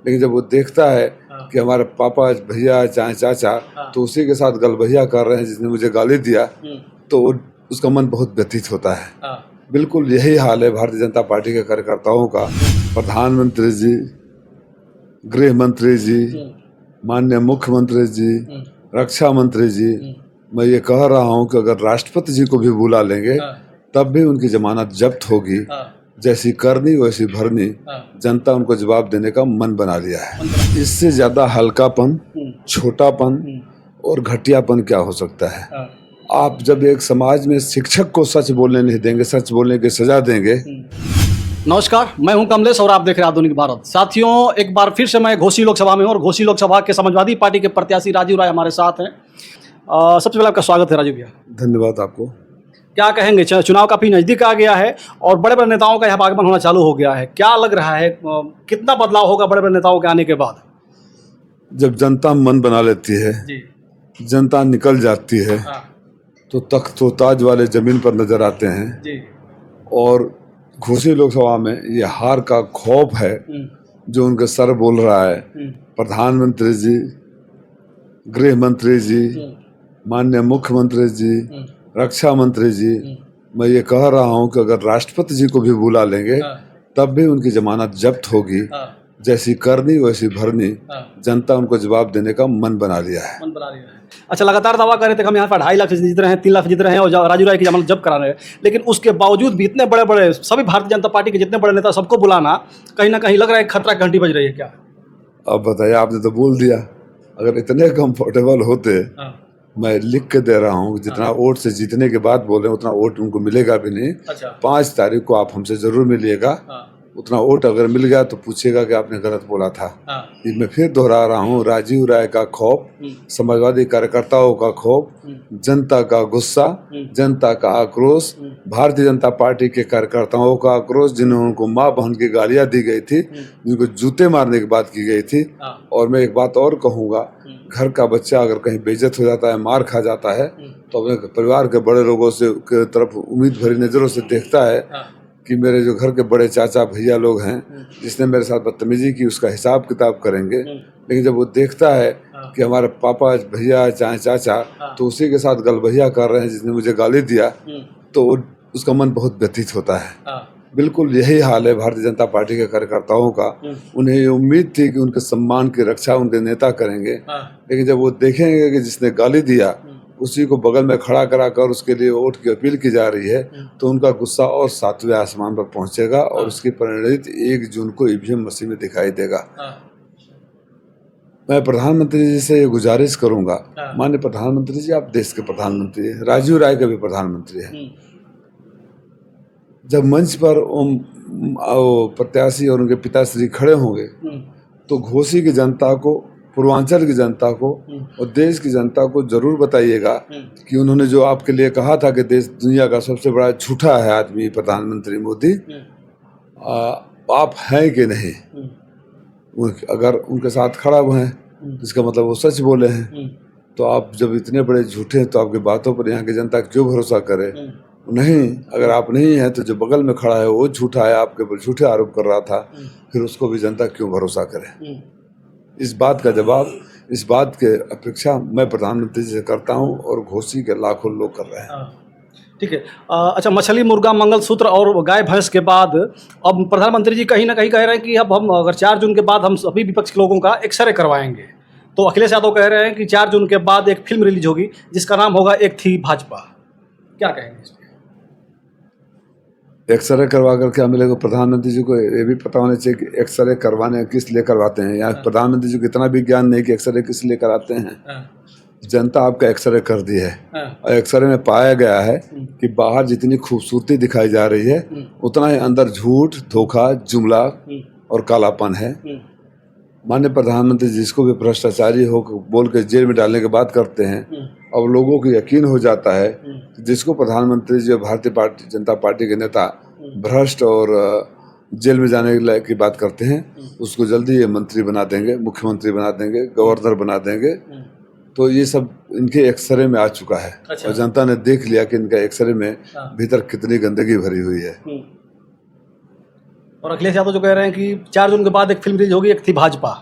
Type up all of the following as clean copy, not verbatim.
लेकिन जब वो देखता है कि हमारे पापा भैया चाहे चाचा तो उसी के साथ गलबहिया कर रहे हैं जिसने मुझे गाली दिया, तो उसका मन बहुत व्यथित होता है। बिल्कुल यही हाल है भारतीय जनता पार्टी के कार्यकर्ताओं का। प्रधानमंत्री जी, गृह मंत्री जी, माननीय मुख्यमंत्री जी, रक्षा मंत्री जी, मैं ये कह रहा हूँ कि अगर राष्ट्रपति जी को भी बुला लेंगे तब भी उनकी जमानत जब्त होगी। जैसी करनी वैसी भरनी, जनता उनको जवाब देने का मन बना लिया है। इससे ज्यादा हल्कापन, छोटापन और घटियापन क्या हो सकता है। आप जब एक समाज में शिक्षक को सच बोलने नहीं देंगे, सच बोलने की सजा देंगे। नमस्कार, मैं हूं कमलेश और आप देख रहे हैं आधुनिक भारत। साथियों, एक बार फिर से मैं घोसी लोकसभा में हूं और घोसी लोकसभा के समाजवादी पार्टी के प्रत्याशी राजीव राय हमारे साथ हैं। सबसे पहले आपका स्वागत है राजीव भैया। धन्यवाद आपको। क्या कहेंगे, चुनाव काफी नजदीक आ गया है और बड़े बड़े नेताओं का यहाँ आगमन होना चालू हो गया है। क्या लग रहा है, कितना बदलाव होगा बड़े बड़े नेताओं के आने के बाद? जब जनता मन बना लेती है जी, जनता निकल जाती है तो तख्त व ताज वाले जमीन पर नजर आते हैं जी। और घोसी लोकसभा में ये हार का खौफ है जो उनके सर बोल रहा है। प्रधानमंत्री जी, गृह मंत्री जी, माननीय मुख्यमंत्री जी, रक्षा मंत्री जी, मैं ये कह रहा हूँ कि अगर राष्ट्रपति जी को भी बुला लेंगे तब भी उनकी जमानत जब्त होगी। जैसी करनी वैसी भरनी, जनता उनको जवाब देने का मन बना लिया है। अच्छा, लगातार दावा कर रहे थे कि हम यहाँ पर 2.5 लाख जीत रहे हैं, 3 लाख जीत रहे हैं और राजू राय की जमानत जब्त करा रहे हैं, लेकिन उसके बावजूद भी इतने बड़े बड़े सभी भारतीय जनता पार्टी के जितने बड़े नेता सबको बुलाना कहीं ना कहीं लग रहा है खतरा की घंटी बज रही है क्या? अब बताइए, आपने तो बोल दिया। अगर इतने कंफर्टेबल होते, मैं लिख के दे रहा हूँ, जितना वोट से जीतने के बाद बोले उतना वोट उनको मिलेगा भी नहीं। 5 तारीख को आप हमसे जरूर मिलिएगा। उतना वोट अगर मिल गया तो पूछेगा कि आपने गलत बोला था। मैं फिर दोहरा रहा हूँ, राजीव राय का खौफ, समाजवादी कार्यकर्ताओं का खौफ, जनता का गुस्सा, जनता का आक्रोश, भारतीय जनता पार्टी के कार्यकर्ताओं का आक्रोश, जिन्होंने उनको माँ बहन की गालियां दी गई थी, जिनको जूते मारने की बात की गई थी। और मैं एक बात और कहूँगा, घर का बच्चा अगर कहीं बेइज्जत हो जाता है, मार खा जाता है, तो अपने परिवार के बड़े लोगों से के तरफ उम्मीद भरी नजरों से देखता है कि मेरे जो घर के बड़े चाचा भैया लोग हैं, जिसने मेरे साथ बदतमीजी की उसका हिसाब किताब करेंगे। लेकिन जब वो देखता है कि हमारे पापा भैया चाहे चाचा तो उसी के साथ गलबहिया कर रहे हैं जिसने मुझे गाली दिया, तो उसका मन बहुत व्यथित होता है। बिल्कुल यही हाल है भारतीय जनता पार्टी के कार्यकर्ताओं का। उन्हें ये उम्मीद थी कि उनके सम्मान की रक्षा उनके नेता करेंगे, लेकिन जब वो देखेंगे कि जिसने गाली दिया उसी को बगल में खड़ा कराकर उसके लिए वोट की अपील की जा रही है, तो उनका गुस्सा और 7वें आसमान पर पहुंचेगा और उसकी परिणति 1 जून को ईवीएम मशीन में दिखाई देगा। मैं प्रधानमंत्री जी से ये गुजारिश करूंगा, माननीय प्रधानमंत्री जी, आप देश के प्रधानमंत्री हैं, राजीव राय के भी प्रधानमंत्री हैं। जब मंच पर प्रत्याशी और उनके पिताश्री खड़े होंगे तो घोसी की जनता को, पूर्वांचल की जनता को और देश की जनता को जरूर बताइएगा कि उन्होंने जो आपके लिए कहा था कि देश दुनिया का सबसे बड़ा झूठा है आदमी प्रधानमंत्री मोदी, आप हैं कि नहीं। अगर उनके साथ खड़ा हुए हैं इसका मतलब वो सच बोले हैं। तो आप जब इतने बड़े झूठे हैं तो आपकी बातों पर यहाँ की जनता क्यों भरोसा करे? नहीं, अगर आप नहीं हैं तो जो बगल में खड़ा है वो झूठा है, आपके ऊपर झूठे आरोप कर रहा था, फिर उसको भी जनता क्यों भरोसा करे? इस बात का जवाब, इस बात के अपेक्षा मैं प्रधानमंत्री जी से करता हूं और घोसी के लाखों लोग कर रहे हैं। ठीक है। अच्छा, मछली, मुर्गा, मंगलसूत्र और गाय भैंस के बाद अब प्रधानमंत्री जी कहीं ना कहीं कह रहे हैं कि अब हम अगर 4 जून के बाद हम सभी विपक्ष के लोगों का एक्सरे करवाएंगे। तो अखिलेश यादव कह रहे हैं कि 4 जून के बाद एक फिल्म रिलीज होगी जिसका नाम होगा एक थी भाजपा। क्या कहेंगे इस पर? एक्सरे करवा कर क्या मिलेगा? प्रधानमंत्री जी को ये भी पता होना चाहिए कि एक्सरे करवाने किस लिए करवाते हैं। यहाँ प्रधानमंत्री जी को इतना भी ज्ञान नहीं कि एक्सरे किस लिए कराते हैं। जनता आपका एक्सरे कर दी है और एक्सरे में पाया गया है कि बाहर जितनी खूबसूरती दिखाई जा रही है उतना ही अंदर झूठ, धोखा, जुमला और कालापन है। माननीय प्रधानमंत्री जिसको भी भ्रष्टाचारी हो बोल के जेल में डालने की बात करते हैं, अब लोगों को यकीन हो जाता है कि जिसको प्रधानमंत्री जी भारतीय जनता पार्टी के नेता भ्रष्ट और जेल में जाने की बात करते हैं, उसको जल्दी ये मंत्री बना देंगे, मुख्यमंत्री बना देंगे, गवर्नर बना देंगे। तो ये सब इनके एक्सरे में आ चुका है। और जनता ने देख लिया कि इनका एक्सरे में भीतर कितनी गंदगी भरी हुई है। और अखिलेश यादव जो कह रहे हैं कि 4 जून के बाद एक फिल्म रिलीज होगी, एक थी भाजपा।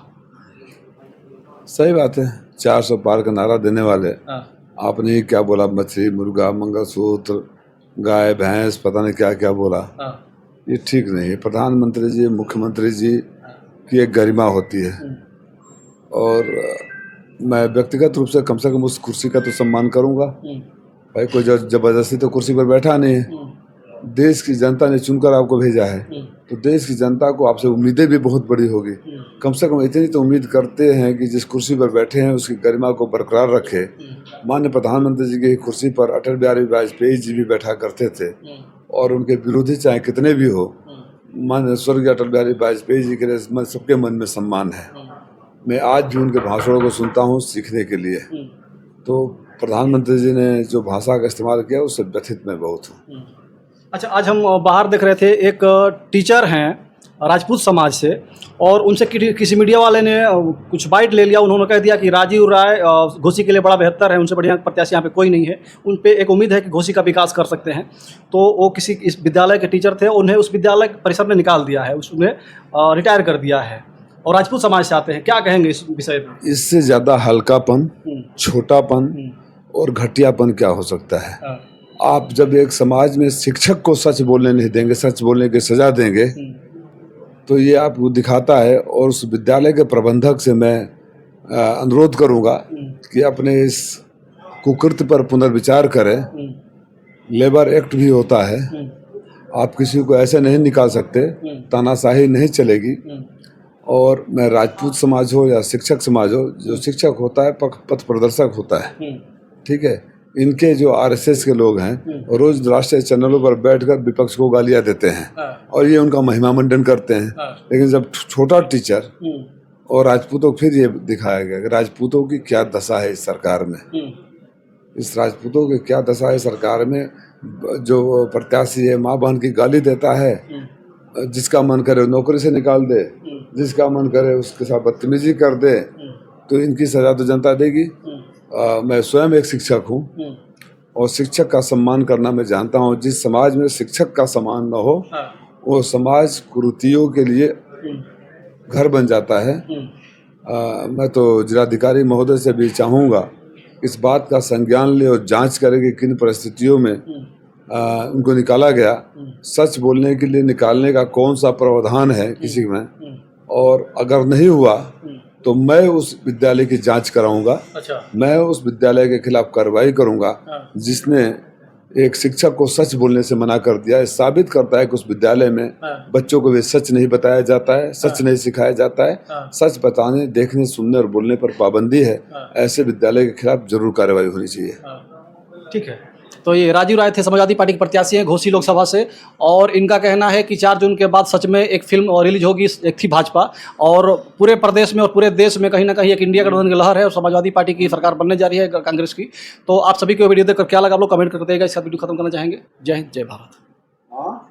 सही बात है, 400 पार का नारा देने वाले हाँ। आपने ये क्या बोला, मछली मुर्गा मंगलसूत्र गाय भैंस पता नहीं क्या क्या बोला, हाँ। ये ठीक नहीं है। प्रधानमंत्री जी मुख्यमंत्री जी की एक गरिमा होती है, और मैं व्यक्तिगत रूप से कम उस कुर्सी का तो सम्मान करूंगा। भाई कोई जबरदस्ती तो कुर्सी पर बैठा नहीं है, देश की जनता ने चुनकर आपको भेजा है, तो देश की जनता को आपसे उम्मीदें भी बहुत बड़ी होगी। कम से कम इतनी तो उम्मीद करते हैं कि जिस कुर्सी पर बैठे हैं उसकी गरिमा को बरकरार रखे। माननीय प्रधानमंत्री जी की कुर्सी पर अटल बिहारी वाजपेयी जी भी बैठा करते थे, और उनके विरोधी चाहे कितने भी हो, माननीय स्वर्गीय अटल बिहारी वाजपेयी जी के लिए सबके मन में सम्मान है। मैं आज भी उनके भाषणों को सुनता हूँ सीखने के लिए। तो प्रधानमंत्री जी ने जो भाषा का इस्तेमाल किया उससे व्यथित मैं बहुत हूँ। अच्छा, आज हम बाहर देख रहे थे, एक टीचर हैं राजपूत समाज से, और उनसे किसी मीडिया वाले ने कुछ बाइट ले लिया। उन्होंने कह दिया कि राजीव राय घोसी के लिए बड़ा बेहतर है, उनसे बढ़िया प्रत्याशी यहाँ पे कोई नहीं है। उन पे एक उम्मीद है कि घोसी का विकास कर सकते हैं। तो वो किसी इस विद्यालय के टीचर थे, उन्हें उस विद्यालय परिसर ने निकाल दिया है, उसमें रिटायर कर दिया है, और राजपूत समाज से आते हैं। क्या कहेंगे इस विषय पर? इससे ज़्यादा हल्कापन, छोटापन और घटियापन क्या हो सकता है। आप जब एक समाज में शिक्षक को सच बोलने नहीं देंगे, सच बोलने की सजा देंगे, तो ये आपको दिखाता है। और उस विद्यालय के प्रबंधक से मैं अनुरोध करूंगा कि अपने इस कुकृत्य पर पुनर्विचार करें। लेबर एक्ट भी होता है, आप किसी को ऐसे नहीं निकाल सकते, तानाशाही नहीं चलेगी। और मैं राजपूत समाज हो या शिक्षक समाज हो, जो शिक्षक होता है पथ प्रदर्शक होता है, ठीक है। इनके जो आरएसएस के लोग हैं रोज राष्ट्रीय चैनलों पर बैठकर विपक्ष को गालियां देते हैं, और ये उनका महिमा मंडन करते हैं। लेकिन जब छोटा टीचर और राजपूतों को फिर ये दिखाया गया कि राजपूतों की क्या दशा है इस सरकार में, इस राजपूतों की क्या दशा है सरकार में। जो प्रत्याशी है माँ बहन की गाली देता है, जिसका मन करे नौकरी से निकाल दे, जिसका मन करे उसके साथ बदतमीजी कर दे, तो इनकी सजा तो जनता देगी। मैं स्वयं एक शिक्षक हूँ, और शिक्षक का सम्मान करना मैं जानता हूँ। जिस समाज में शिक्षक का सम्मान न हो, वो समाज कुरीतियों के लिए घर बन जाता है। मैं तो जिलाधिकारी महोदय से भी चाहूँगा इस बात का संज्ञान ले और जांच करे कि किन परिस्थितियों में उनको निकाला गया। सच बोलने के लिए निकालने का कौन सा प्रावधान है किसी में, और अगर नहीं हुआ तो मैं उस विद्यालय की जांच कराऊंगा। अच्छा। मैं उस विद्यालय के खिलाफ कार्रवाई करूंगा जिसने एक शिक्षक को सच बोलने से मना कर दिया। ये साबित करता है कि उस विद्यालय में बच्चों को वे सच नहीं बताया जाता है, सच नहीं सिखाया जाता है। सच बताने, देखने, सुनने और बोलने पर पाबंदी है। ऐसे विद्यालय के खिलाफ जरूर कार्रवाई होनी चाहिए। ठीक है। तो ये राजीव राय थे, समाजवादी पार्टी के प्रत्याशी हैं घोसी लोकसभा से, और इनका कहना है कि 4 जून के बाद सच में एक फिल्म रिलीज होगी, एक थी भाजपा, और पूरे प्रदेश में और पूरे देश में कहीं ना कहीं एक इंडिया गठबंधन की लहर है, और समाजवादी पार्टी की सरकार बनने जा रही है कांग्रेस की। तो आप सभी को वीडियो देखकर क्या लगा, आप लोग कमेंट करके बताइएगा। इसका वीडियो खत्म करना चाहेंगे। जय हिंद, जय भारत।